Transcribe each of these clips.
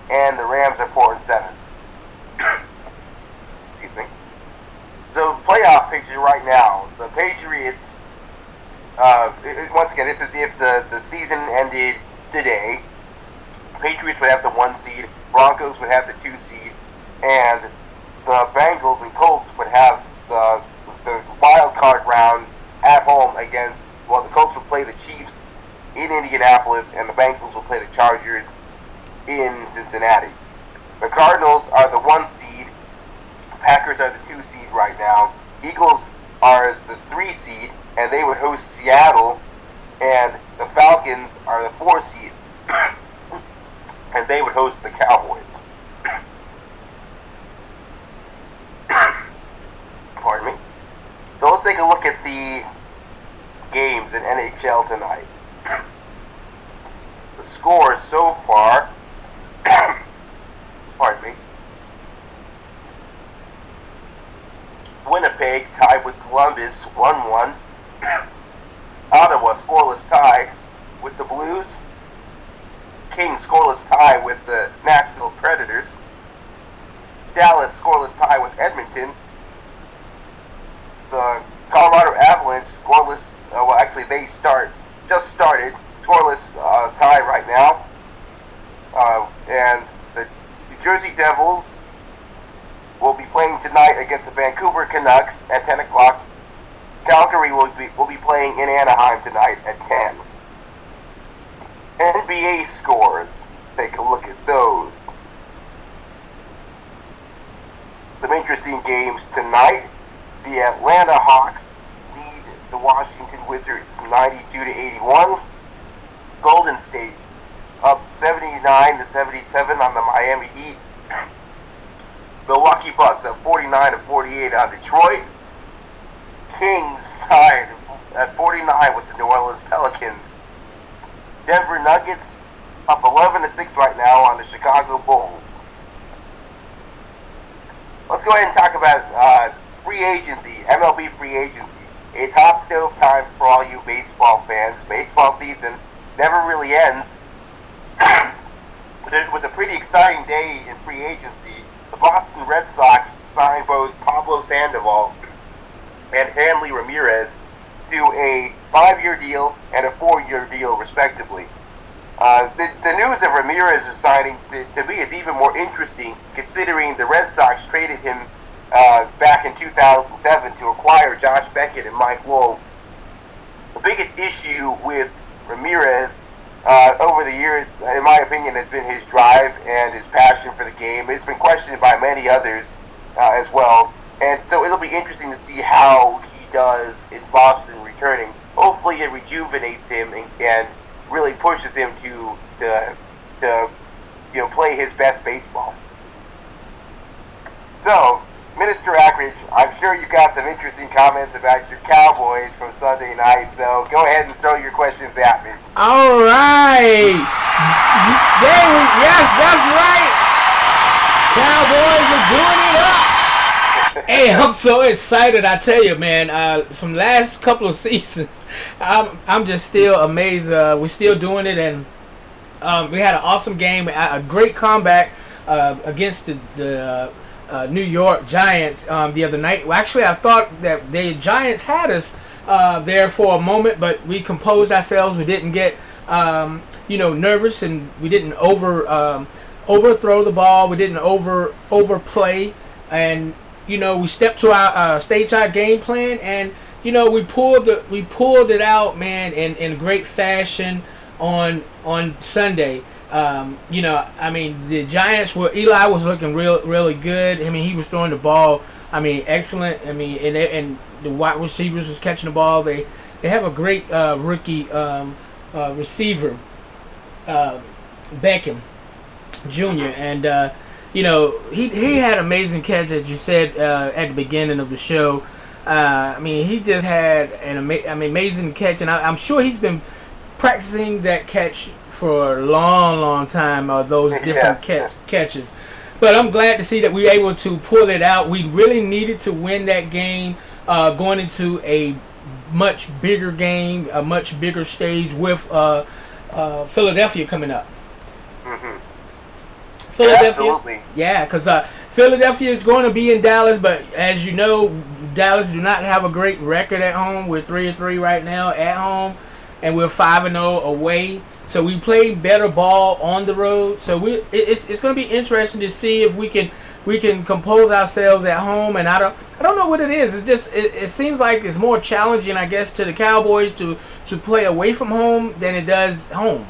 and the Rams are 4-7. Excuse me. So playoff picture right now, the Patriots. Once again, this is if the season ended today. Patriots would have the 1 seed, Broncos would have the 2 seed, and the Bengals and Colts would have the wild card round at home against. Well, the Colts will play the Chiefs in Indianapolis, and the Bengals will play the Chargers in Cincinnati. The Cardinals are the 1 seed. Packers are the 2 seed right now. Eagles are the 3 seed, and they would host Seattle. And the Falcons are the 4 seed, and they would host the Cowboys. Pardon me. So let's take a look at the games in NHL tonight. The scores so far. Pardon me. Winnipeg tied with Columbus 1-1. Ottawa scoreless tie with the Blues. Kings scoreless tie with the Nashville Predators. Dallas scoreless tie with Edmonton. The Colorado Avalanche scoreless. Well, actually, they just started scoreless tie right now. And the New Jersey Devils will be playing tonight against the Vancouver Canucks at 10 o'clock. Calgary will be playing in Anaheim tonight at 10. NBA scores. Take a look at those. Some interesting games tonight. The Atlanta Hawks lead the Washington Wizards 92-81. Golden State up 79-77 on the Miami Heat. Milwaukee Bucks up 49-48 on Detroit. Kings tied at 49 with the New Orleans Pelicans. Denver Nuggets up 11-6 right now on the Chicago Bulls. Let's go ahead and talk about free agency, MLB free agency. It's hot stove time for all you baseball fans. Baseball season never really ends. But it was a pretty exciting day in free agency. The Boston Red Sox signed both Pablo Sandoval and Hanley Ramirez to a 5-year deal and a 4-year deal, respectively. The news of Ramirez's signing to me is even more interesting, considering the Red Sox traded him back in 2007 to acquire Josh Beckett and Mike Wolf. The biggest issue with Ramirez over the years, in my opinion, has been his drive and his passion for the game. It's been questioned by many others as well. And so it'll be interesting to see how he does in Boston returning. Hopefully it rejuvenates him and really pushes him to play his best baseball. So, Minister Ackridge, I'm sure you got some interesting comments about your Cowboys from Sunday night, so go ahead and throw your questions at me. All right. Yes, that's right. Cowboys are doing it up. Hey, I'm so excited, I tell you, man. From last couple of seasons, I'm just still amazed. We're still doing it, and we had an awesome game, a great comeback against the New York Giants the other night. Well, actually, I thought that the Giants had us there for a moment, but we composed ourselves. We didn't get nervous, and we didn't overthrow the ball. We didn't overplay, and we stepped to our staged our game plan, and we pulled it out, man, in great fashion on Sunday. The Giants Eli was looking really good. I mean, he was throwing the ball, excellent. And the wide receivers was catching the ball. They have a great rookie receiver, Beckham Jr. And he had an amazing catch, as you said at the beginning of the show. He just had an amazing catch, and I'm sure he's been practicing that catch for a long time, those different catches. But I'm glad to see that we were able to pull it out. We really needed to win that game going into a much bigger game, a much bigger stage with Philadelphia coming up. Mm-hmm. Philadelphia. Absolutely. Yeah, because Philadelphia is going to be in Dallas, but as you know, Dallas do not have a great record at home. We're 3-3 right now at home, and we're 5-0 away. So we play better ball on the road. So it's going to be interesting to see if we can compose ourselves at home. And I don't know what it is. It's just it seems like it's more challenging, I guess, to the Cowboys to play away from home than it does home.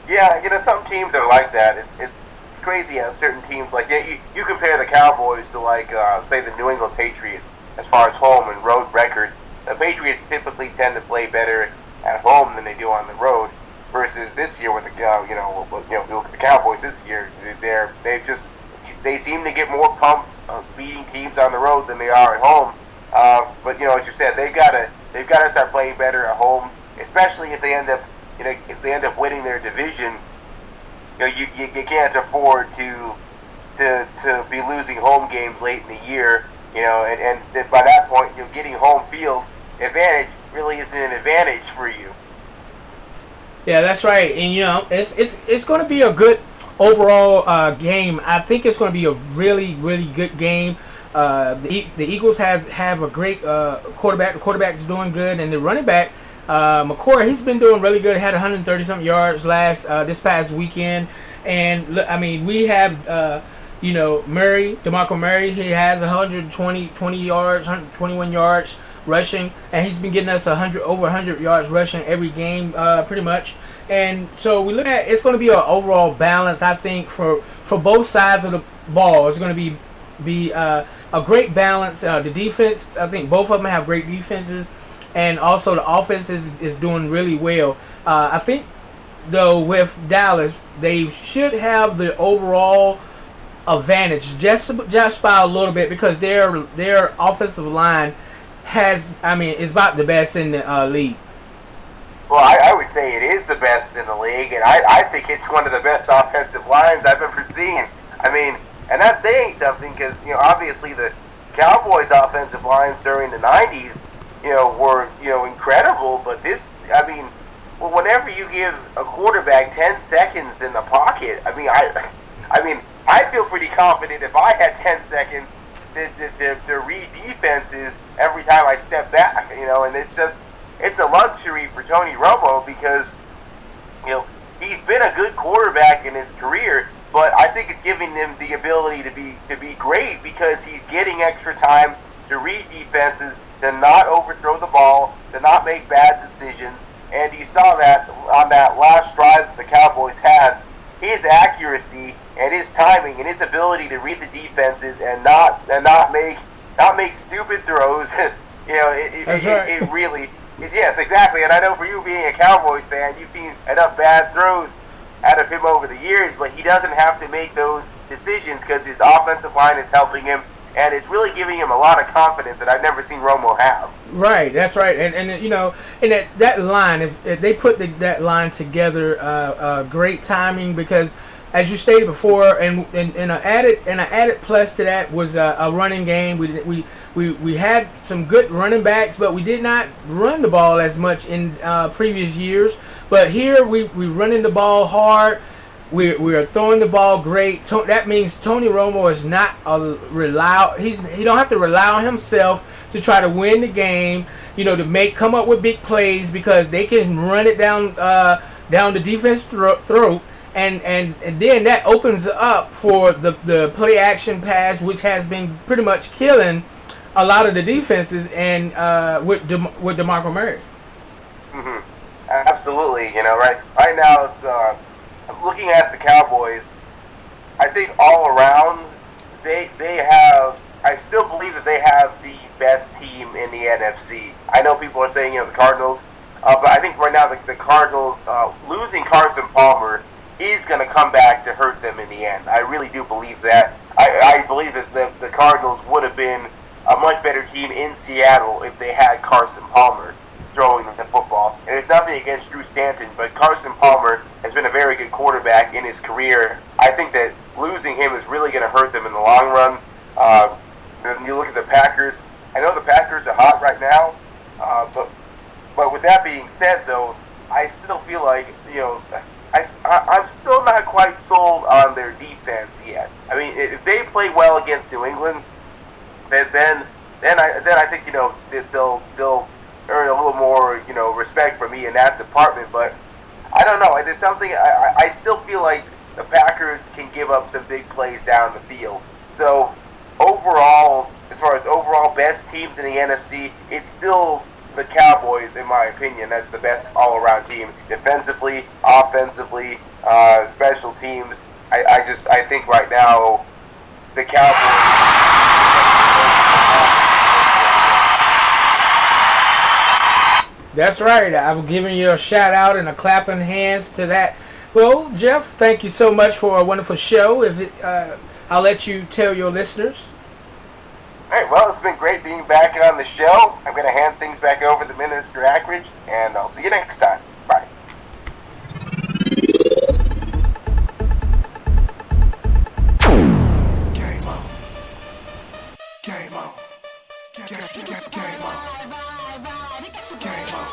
Yeah, some teams are like that. It's crazy how certain teams, like, you compare the Cowboys to, like, say the New England Patriots as far as home and road record. The Patriots typically tend to play better at home than they do on the road. Versus this year with the look at the Cowboys this year, they seem to get more pumped beating teams on the road than they are at home. But as you said, they've got to start playing better at home, especially if they end up winning their division. You can't afford to be losing home games late in the year. And by that point, getting home field advantage really isn't an advantage for you. Yeah, that's right, and it's going to be a good overall game. I think it's going to be a really good game. The Eagles have a great quarterback. The quarterback is doing good, and the running back McCoy, he's been doing really good. Had 130-something yards this past weekend, and I mean we have Murray, DeMarco Murray. He has 20 yards, 121 yards rushing, and he's been getting us over 100 yards rushing every game, pretty much. And so we look at it's going to be an overall balance, I think, for both sides of the ball. It's going to be a great balance. The defense, I think, both of them have great defenses, and also the offense is doing really well. I think, though, with Dallas, they should have the overall advantage just by a little bit because their offensive line is about the best in the league. Well, I would say it is the best in the league, and I think it's one of the best offensive lines I've ever seen. I mean, and that's saying something because, obviously the Cowboys' offensive lines during the 90s, were, incredible, but whenever you give a quarterback 10 seconds in the pocket, I feel pretty confident if I had 10 seconds to read defenses every time I step back, and it's a luxury for Tony Romo because, he's been a good quarterback in his career, but I think it's giving him the ability to be great because he's getting extra time to read defenses, to not overthrow the ball, to not make bad decisions, and you saw that on that last drive that the Cowboys had. His accuracy and his timing and his ability to read the defenses and not make stupid throws. It really. Yes, exactly. And I know for you being a Cowboys fan, you've seen enough bad throws out of him over the years, but he doesn't have to make those decisions because his offensive line is helping him, and it's really giving him a lot of confidence that I've never seen Romo have. Right, that's right, and that line, if they put that line together, great timing because, as you stated before, and an added plus to that was a running game. We had some good running backs, but we did not run the ball as much in previous years. But here we running the ball hard. We are throwing the ball great. That means Tony Romo is not he don't have to rely on himself to try to win the game. To come up with big plays because they can run it down the defense throat. And then that opens up for the play action pass, which has been pretty much killing a lot of the defenses, and with DeMarco Murray. Mm-hmm. Absolutely, right now it's looking at the Cowboys. I think all around they have. I still believe that they have the best team in the NFC. I know people are saying the Cardinals, but I think right now the Cardinals losing Carson Palmer is going to come back to hurt them in the end. I really do believe that. I believe that the Cardinals would have been a much better team in Seattle if they had Carson Palmer throwing the football. And it's nothing against Drew Stanton, but Carson Palmer has been a very good quarterback in his career. I think that losing him is really going to hurt them in the long run. Then you look at the Packers. I know the Packers are hot right now, but with that being said, though, I still feel like I'm still not quite sold on their defense yet. I mean, if they play well against New England, then I think they'll earn a little more respect from me in that department. But I don't know. There's something I still feel like the Packers can give up some big plays down the field. So overall, as far as overall best teams in the NFC, it's still the Cowboys, in my opinion. That's the best all-around team, defensively, offensively, special teams. I think right now the Cowboys. That's right. I'm giving you a shout out and a clapping hands to that. Well, Jeff, thank you so much for a wonderful show. I'll let you tell your listeners. All right, well, it's been great being back on the show. I'm going to hand things back over to Minister Ackridge, and I'll see you next time. Bye. Game on. Game on. Game on. Game on.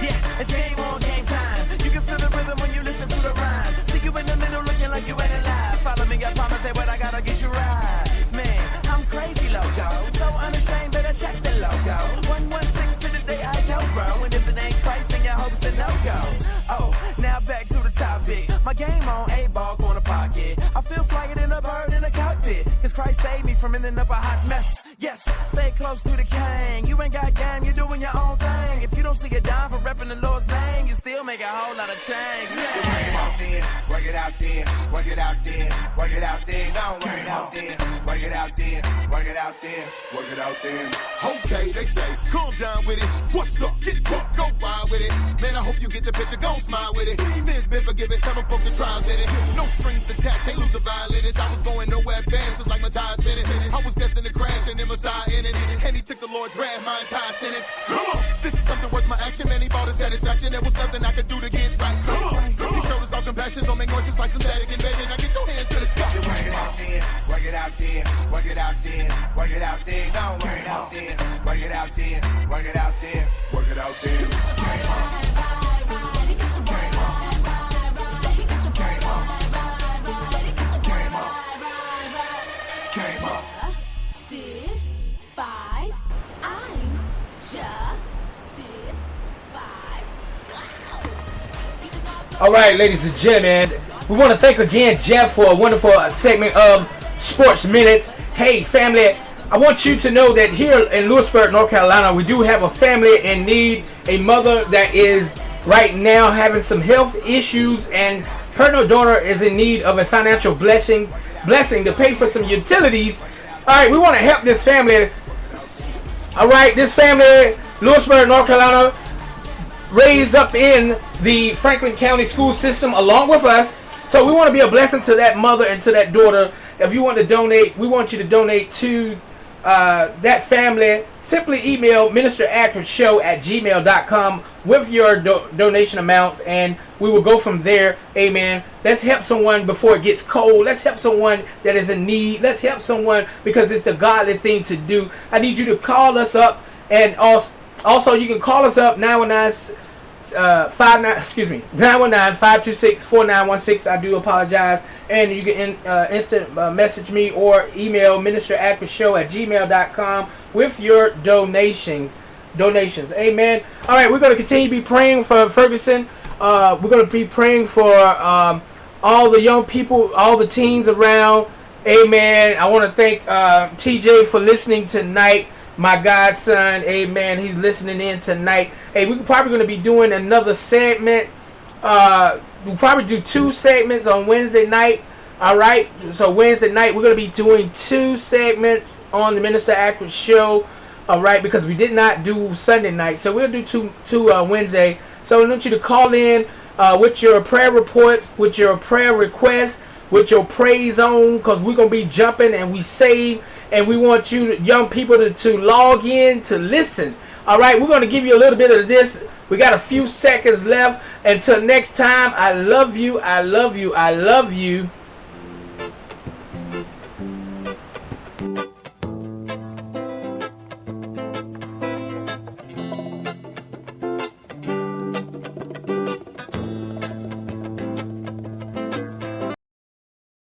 Yeah, it's game on, game time. You can feel the rhythm when you listen to the rhyme. See you in the middle looking like you ain't alive. Follow me, I promise, say what I gotta get you right. Man, I'm crazy loco, so unashamed that I check the logo. 116 to the day I go, bro. And if it ain't Christ, then your hope's a no-go. Oh, now back to the topic. My game on, A-ball, corner pocket. I feel flyer than a bird in a cockpit. Cause Christ saved me from ending up a hot mess. Yes, stay close to the king. You ain't got game, you're doing your own thing. If you don't see a dime for repping the Lord's name, you still make a whole lot of change. Yeah. Work it out there, work it out there, work it out there, don't work it out there, work it out there, work it out there, work it out there. Okay, they say, calm down with it. What's up? Get buck, go wild with it. Man, I hope you get the picture, don't smile with it. Sin's been forgiven, tell them folk the trials in it. No strings attached, ain't lose the violinist. I was going nowhere fast, it's like my tires spinning. I was destined to crash and then Messiah in it. And he took the Lord's wrath, my entire sentence. Come on, this is something worth my action. Man, he bought a satisfaction. There was nothing I could do to get right. Come on, he showed us all compassion, so make noises like some static and baby. Now get your hands to the sky. Work it out there, work it out there, work it out there, work it out there. Don't work it out there, work it out there, work it out there, work it out there. All right, ladies and gentlemen, we want to thank again Jeff for a wonderful segment of Sports Minutes. Hey, family, I want you to know that here in Lewisburg, North Carolina, we do have a family in need, a mother that is right now having some health issues, and her and her daughter is in need of a financial blessing to pay for some utilities. All right, we want to help this family. All right, this family, Lewisburg, North Carolina, raised up in the Franklin County school system along with us. So we want to be a blessing to that mother and to that daughter. If you want to donate, we want you to donate to that family. Simply email ministeracrosshow@gmail.com with your donation amounts, and we will go from there. Amen. Let's help someone before it gets cold. Let's help someone that is in need. Let's help someone because it's the godly thing to do. I need you to call us up, and also you can call us up 919-526-4916. I do apologize. And you can instant message me or email ministeracrosshow@gmail.com with your donations. Amen. All right, we're going to continue to be praying for Ferguson. We're going to be praying for all the young people, all the teens around. Amen. I want to thank TJ for listening tonight. My godson, amen, he's listening in tonight. Hey, we're probably going to be doing another segment. We'll probably do 2 segments on Wednesday night. All right, so Wednesday night, we're going to be doing 2 segments on the Minister Ackridge Show. All right, because we did not do Sunday night. So we'll do two Wednesday. So I want you to call in with your prayer reports, with your prayer requests, with your praise on, because we're going to be jumping and we save, and we want you young people to log in to listen. All right, we're going to give you a little bit of this. We got a few seconds left. Until next time, I love you. I love you. I love you.